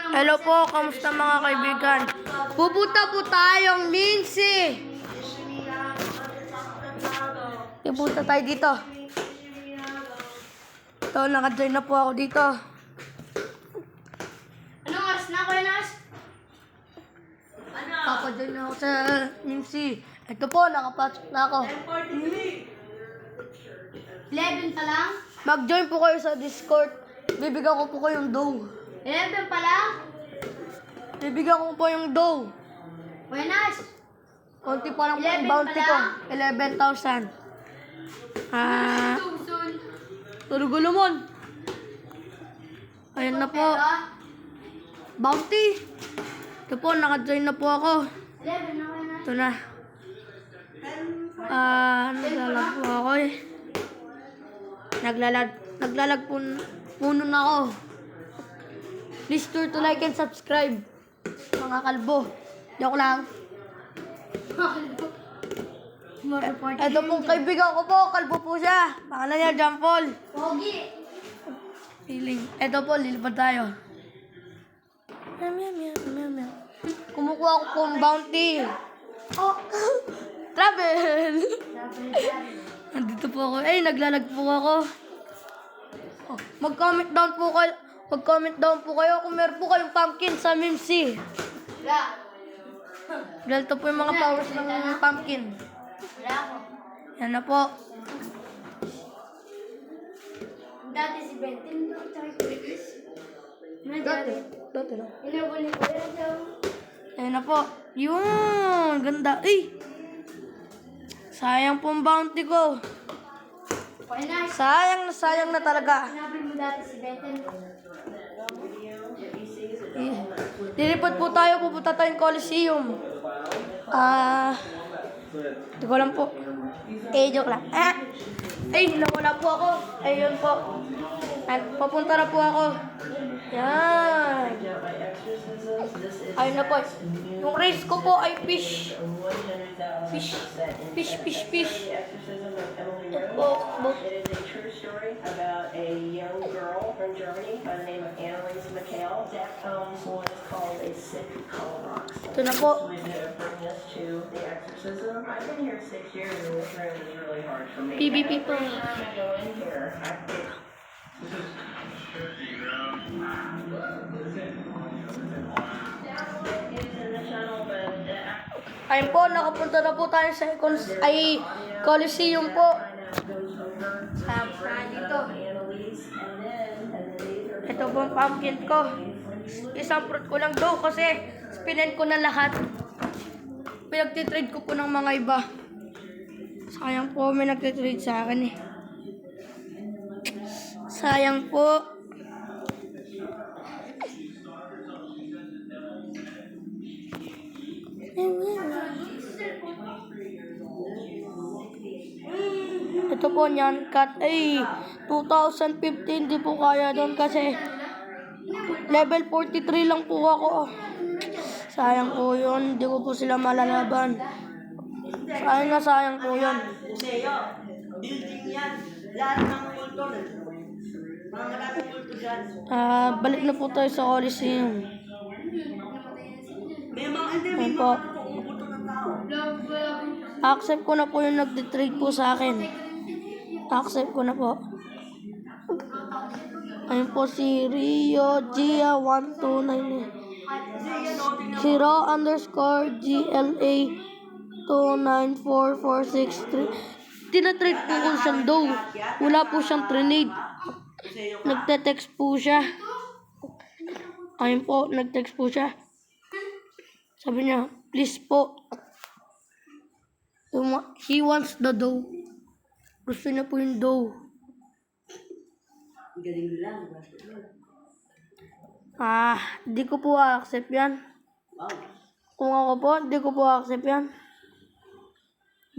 Hello po, kamusta mga kaibigan? Pupunta po tayong Minsi. Pupunta tayo dito. Ito, naka-join na po ako dito. Anong oras na, Kuya Nas? Papa-join na ako sa Minsi. Ito po, nakapasok na ako. 11 pa lang? Mag-join po kayo sa Discord. Bibigyan ko po kayong dough. 11 pa lang? Bibigyan ko po yung dough. Kuya Nas? Konti pa lang po yung 11 bounty pa ko. lang? 11,000. Susun. Turugulumon. Ayan na po. Bounty. Ito po, naka-join na po ako. 11 na, Kuya Nas. Ito na. Naglalag po ako eh. Naglalag po puno na ako. Please sure to like and subscribe. Mga kalbo. Joke lang. Ito pong kaibigan ko po. Kalbo po siya. Pangalan niya, John Paul. Pogi. Feeling. Ito po, lilipad tayo. Kumukuha ko po ng bounty. Oh. Travel. Nandito po ako. Naglalag po ako. Oh, mag-comment down po kayo. Mag-comment down po kayo kung meron po kayong pumpkin sa Mimsy. Wala. Dahil ito po yung mga powers ng pumpkin. Wala ako. Yan na po. Dati si Benton. Tsaka si Chris. Dati lang. Inabol ni Kuya daw. Ayan na po. Yun. Ganda. Sayang po ang bounty ko. Kuya Nas. Sayang na talaga. Inabol mo dati si Benton. Lilipad po tayo, pupunta tayong Coliseum. Hindi ko alam po. Joke lang. Nawala po ako. Ayun po. Papunta na po ako. Yan. Ayun na po. Yung race ko po ay fish. Fish. Ito po. It is a true story about a young girl from Germany by the name of Annalise Michael that owns what is called a sick color box. Ito na po. We're going to bring this to the exorcism. I've been here 6 years and this room is really hard for me. PvP po. Every time I go in here, I think it's in the channel, but Ayun po, nakapunta na po tayo sa Coliseum po. Dito. Ito po ang pumpkin ko. Isang fruit ko lang daw kasi spinin ko na lahat. Pinagtitrade ko po ng mga iba. Sayang po, may nagtitrade sa akin eh. Sayang po. Ito po niyan, cut 2015, di po kaya doon kasi level 43 lang po ako. Sayang po yun, di ko po sila malalaban. Sayang po yun. Building yan. Lahat ng kulto. Mga maraming kulto dyan. Balik na po tayo sa Coliseum. May mga hindi, may Ayun po. mga kulto ng tao. Accept ko na po yung nagtitrade po sa akin. Accept ko na po. Ayun po si Rio Gia 129 0_GLA 294463. Tinatrade po ko siyang daw. Wala po siyang trinade. Nagte-text po siya. Ayun po, nag-text po siya. Sabi niya, please po. He wants the dough. Gusto niya po yung dough. Galing lang. Di ko po accept yan. Wow. Kung ako po, di ko po accept yan.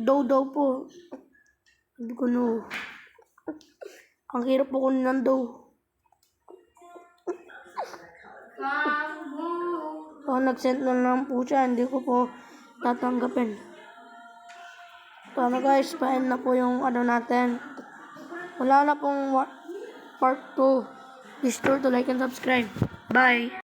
Dough po. Hindi ko no. Ang hirap po kunin ng dough. Nag-send na lang po siya. Hindi ko po tatanggapin. Paano guys, pa-end na po yung natin. Wala na pong part 2. Be sure to like and subscribe. Bye!